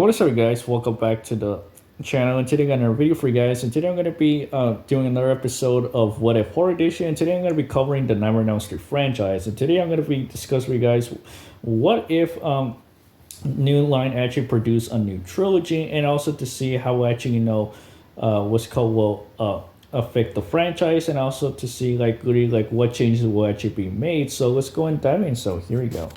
What is up, guys? Welcome back to the channel. And today I got another video for you guys. And today I'm going to be doing another episode of What If Horror Edition. And today I'm going to be covering the Nightmare on Elm Street franchise. And today I'm going to be discussing with you guys what if New Line actually produced a new trilogy, and also to see how actually what's called will affect the franchise, and also to see like really like what changes will actually be made. So let's go and dive in. So here we go.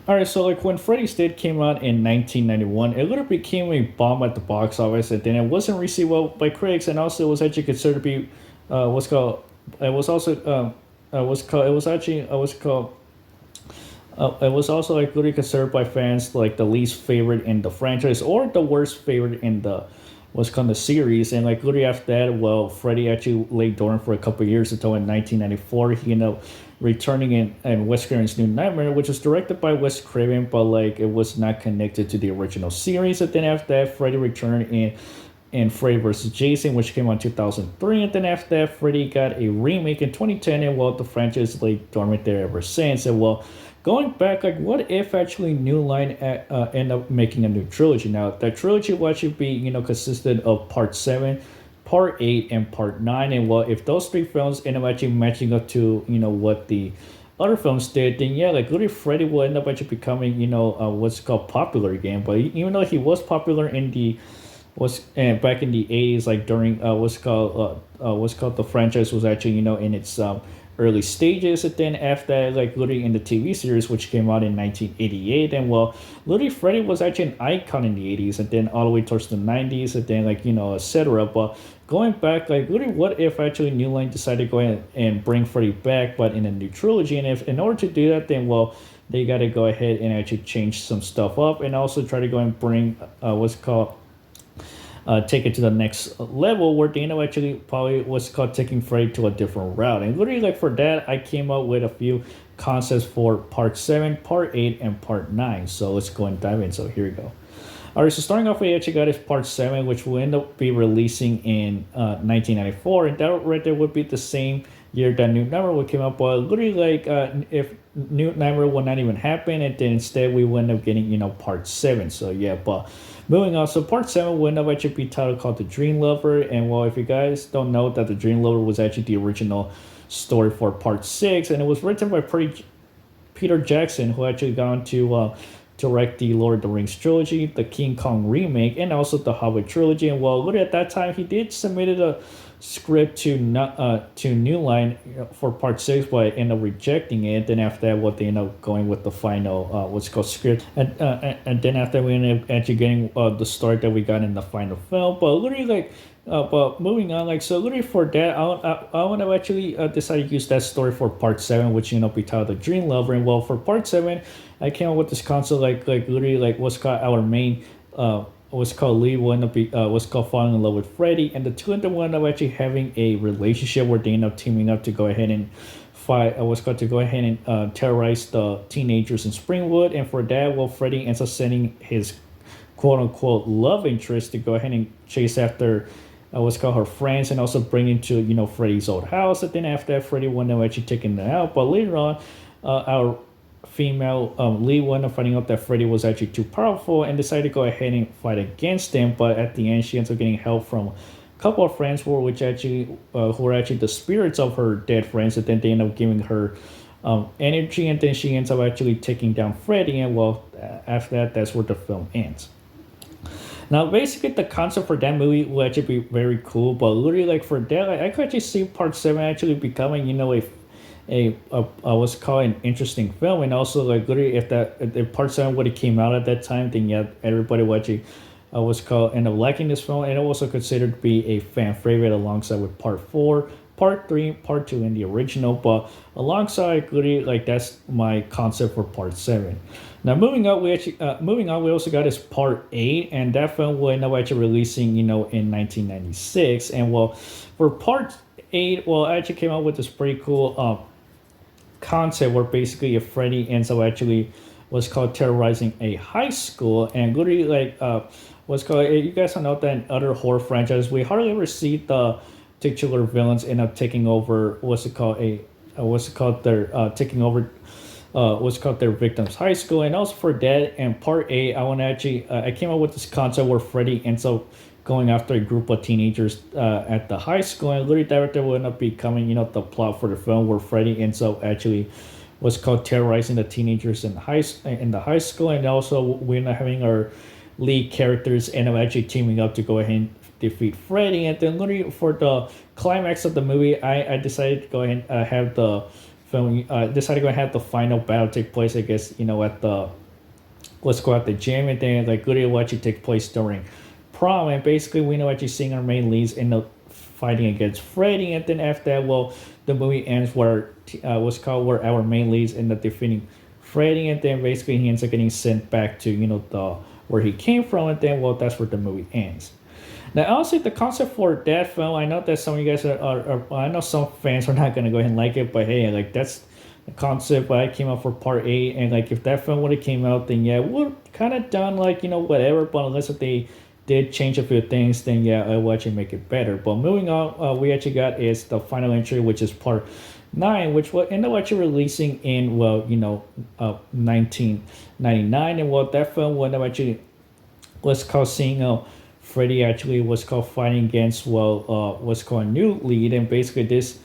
All right, so like when Freddy's Dead came out in 1991, it literally became a bomb at the box office, and then it wasn't received well by critics, and also it was actually considered to be what's called. It was also what's called. It was actually what's called. It was also like literally considered by fans like the least favorite in the franchise, or the worst favorite in the what's called the series. And like literally after that, well, Freddy actually lay dormant for a couple of years until in 1994 he ended up returning in Wes Craven's New Nightmare, which was directed by Wes Craven, but like it was not connected to the original series. And then after that, Freddy returned in Freddy vs. Jason, which came out in 2003. And then after that, Freddy got a remake in 2010, and well, the franchise lay dormant there ever since. And well, going back, like, what if actually New Line end up making a new trilogy? Now, that trilogy will actually be, consisted of Part 7, Part 8, and Part 9. And well, if those three films end up actually matching up to, what the other films did, then yeah, like literally Freddy will end up actually becoming, what's called popular again. But even though he was popular in the was back in the 80s, like during what's called the franchise was actually in its early stages. And then after that, like literally in the TV series, which came out in 1988, and well, literally Freddy was actually an icon in the 80s, and then all the way towards the 90s, and then like etc. But going back, like literally, what if actually New Line decided to go ahead and bring Freddy back, but in a new trilogy? And if in order to do that, then well, they got to go ahead and actually change some stuff up, and also try to go and bring take it to the next level, where Dana actually probably was called taking Freddy to a different route. And literally, like for that, I came up with a few concepts for Part 7, Part 8, and Part 9. So let's go and dive in. So here we go. All right, so starting off, we actually got is Part 7, which will end up be releasing in 1994. And that right there would be the same year that New Nightmare would come out. But literally, like, if New Nightmare would not even happen, and then instead we would end up getting, Part 7. So yeah, but moving on, so Part 7 would end up actually be titled called The Dream Lover. And well, if you guys don't know, that The Dream Lover was actually the original story for Part 6, and it was written by Peter Jackson, who actually gone to direct the Lord of the Rings trilogy, the King Kong remake, and also the Hobbit trilogy. And well, literally at that time, he did submitted a script to New Line for Part 6, but ended up rejecting it. Then after that, what they ended up going with the final what's called script, and then after we ended up actually getting the story that we got in the final film. But literally, like. But moving on, like so, literally for that, I want to actually decide to use that story for Part 7, which be titled The Dream Lover. And well, for Part 7, I came up with this concept like literally like what's called our main what's called Lee will end up what's called falling in love with Freddy, and the two of them will end up actually having a relationship where they end up teaming up to go ahead and fight what's called to go ahead and terrorize the teenagers in Springwood. And for that, well, Freddy ends up sending his quote unquote love interest to go ahead and chase after what's called her friends, and also bring him to Freddy's old house. And then after that, Freddy wound up actually taking them out. But later on, our female Lee wound up finding out that Freddy was actually too powerful, and decided to go ahead and fight against him. But at the end, she ends up getting help from a couple of friends who were actually the spirits of her dead friends. And then they end up giving her energy, and then she ends up actually taking down Freddy. And well, after that, that's where the film ends. Now, basically, the concept for that movie will actually be very cool, but literally, like for that, like, I could actually see Part 7 actually becoming, a what's called an interesting film. And also, like literally, if Part 7 would have came out at that time, then yeah, everybody would actually what's called end up liking this film, and it also considered to be a fan favorite alongside with Part 4. Part 3, Part 2 in the original, but alongside literally like that's my concept for Part 7. Now moving on, we also got this Part 8, and that film will end up actually releasing in 1996. And well, for Part 8, well, I actually came up with this pretty cool concept where basically if Freddy ends up actually what's called terrorizing a high school, and literally like what's called, you guys don't know that in other horror franchises we hardly ever see the titular villains end up taking over what's it called they're taking over what's called their victims high school. And also for that and part eight, I want to actually I came up with this concept where Freddy ends up going after a group of teenagers at the high school, and literally director will end up becoming the plot for the film where Freddy ends up actually what's called terrorizing the teenagers in the high school. And also we're not having our lead characters end up actually teaming up to go ahead and defeat Freddy. And then literally for the climax of the movie, I decided to go ahead and have the film. Decided to go ahead and have the final battle take place. I guess at the let's go at the gym, and then like literally will actually take place during prom. And basically we know actually seeing our main leads end up fighting against Freddy. And then after that, well, the movie ends where what's called where our main leads end up defeating Freddy, and then basically he ends up getting sent back to the where he came from. And then well, that's where the movie ends. Now, honestly, the concept for that film, I know that some of you guys I know some fans are not gonna go ahead and like it, but hey, like that's the concept. But I came out for part eight, and like if that film would have came out, then yeah, it would kind of done like whatever. But unless if they did change a few things, then yeah, I will actually make it better. But moving on, we actually got is the final entry, which is part nine, which will end up actually releasing in 1999, and well, that film will end up actually was called seeing Freddy actually was called fighting against what's called a new lead. And basically this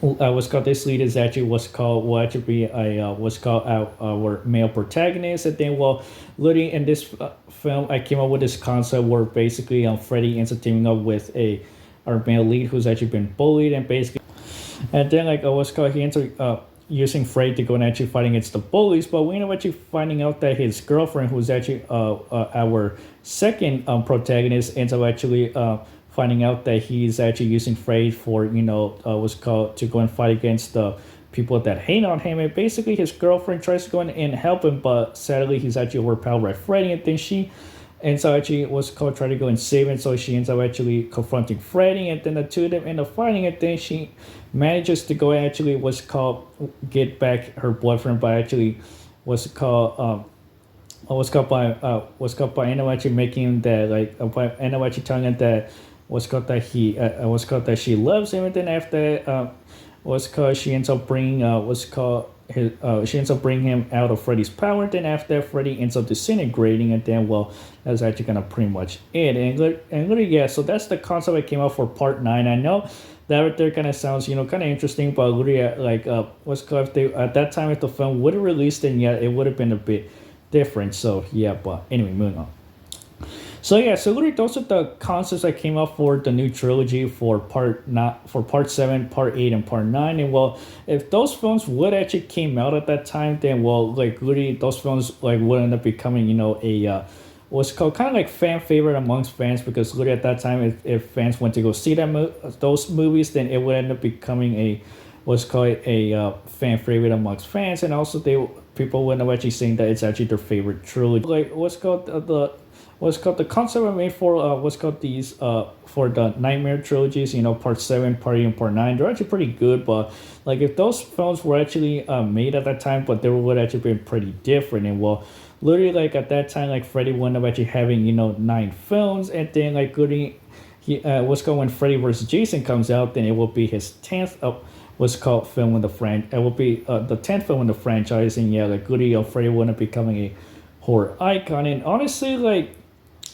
what's called this lead is actually will actually be a what's called our male protagonist. And then well, literally in this film I came up with this concept where basically Freddy ends up teaming up with our male lead who's actually been bullied. And basically and then like what's called he ends up using Freddy to go and actually fighting against the bullies. But we end up actually finding out that his girlfriend, who's actually our second protagonist, ends up actually finding out that he's actually using Freddy for what's called to go and fight against the people that hate on him. And basically his girlfriend tries to go in and help him, but sadly he's actually overpowered by Freddy. And then she ends up actually what's called trying to go and save him. So she ends up actually confronting Freddy, and then the two of them end up fighting. And then she manages to go actually what's called get back her boyfriend by actually what's called by end up actually making him that by end up actually telling him that what's called that she loves him. And then after what's called she ends up bringing she ends up bringing him out of Freddy's power. Then after Freddy ends up disintegrating, and then well, that's actually gonna pretty much it. And literally yeah, so that's the concept I came up for part nine. I know that right there kind of sounds kind of interesting, but literally like what's called if they at that time if the film would have released, then yeah, it would have been a bit different. So yeah, but anyway, moving on. So yeah, so literally those are the concepts I came up for the new trilogy for part 7, part 8, and part 9. And well, if those films would actually came out at that time, then well, like literally those films like would end up becoming a what's called kind of like fan favorite amongst fans, because literally at that time if fans went to go see those movies, then it would end up becoming a what's called a fan favorite amongst fans. And also people would end up actually saying that it's actually their favorite trilogy. Like what's called the concept I made for what's called these for the Nightmare trilogies, part 7, part 8, and part 9, they're actually pretty good. But like if those films were actually made at that time, but they would actually been pretty different. And well, literally like at that time, like Freddy wound up actually having 9 films. And then like literally what's called when Freddy vs. Jason comes out, then it will be his 10th what's called film in the franchise. It will be the 10th film in the franchise. And yeah, like literally Freddy wound up becoming a horror icon. And honestly, like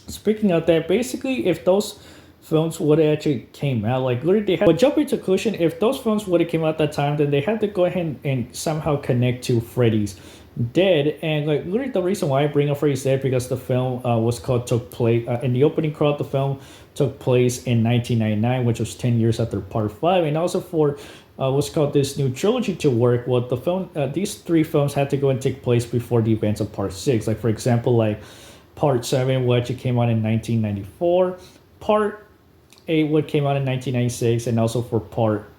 speaking of that, basically if those films would have actually came out, like literally they had but jumping to conclusion, if those films would have came out at that time, then they had to go ahead and somehow connect to Freddy's Dead. And like literally the reason why I bring up Freddy's Dead, because the film took place in the opening crowd, the film took place in 1999, which was 10 years after part 5. And also for what's called this new trilogy to work, well, the film these 3 films had to go and take place before the events of part 6. Like for example, like part 7 which it came out in 1994, part 8 what came out in 1996, and also for part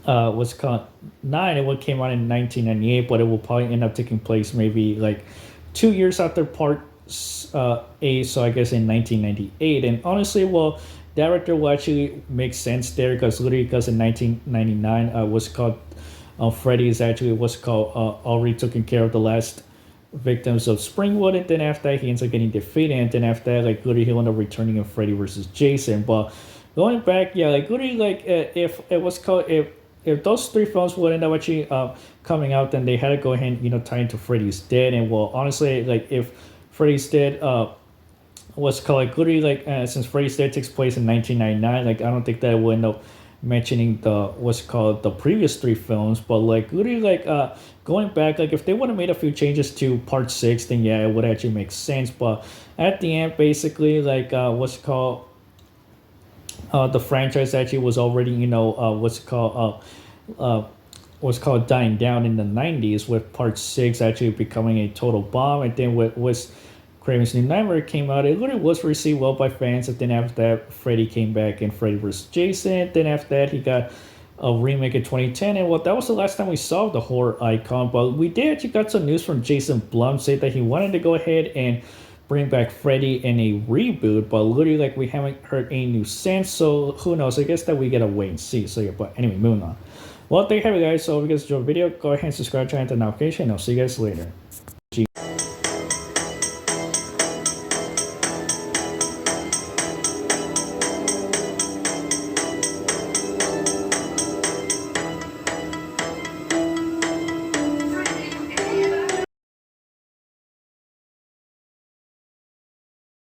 what's called 9 it what came out in 1998, but it will probably end up taking place maybe like 2 years after part 8, so I guess in 1998. And honestly, well, director will actually make sense there, because literally because in 1999 what's called Freddy is actually what's called already taking care of the last victims of Springwood. And then after that he ends up getting defeated, and then after that like literally he'll end up returning in Freddy vs. Jason. But going back, yeah, like literally like if it was called if if those three films would end up actually coming out, then they had to go ahead and tie into Freddy's Dead. And well, honestly, like if Freddy's Dead what's called like literally like since Freddy's Dead takes place in 1999, like I don't think that would end up mentioning the what's called the previous three films, but like literally like going back, like if they would have made a few changes to part six, then yeah, it would actually make sense. But at the end, basically like what's called the franchise actually was already what's called dying down in the 90s, with part six actually becoming a total bomb. And then with Craven's New Nightmare came out, it literally was received well by fans. And then after that, Freddy came back in Freddy vs. Jason. Then after that, he got a remake in 2010. And well, that was the last time we saw the horror icon. But we did actually got some news from Jason Blum saying that he wanted to go ahead and bring back Freddy in a reboot. But literally, like, we haven't heard any new since. So who knows? I guess that we gotta wait and see. So yeah, but anyway, moving on. Well, there you have it, guys. So if you guys enjoyed the video, go ahead and subscribe to the notification. I'll see you guys later.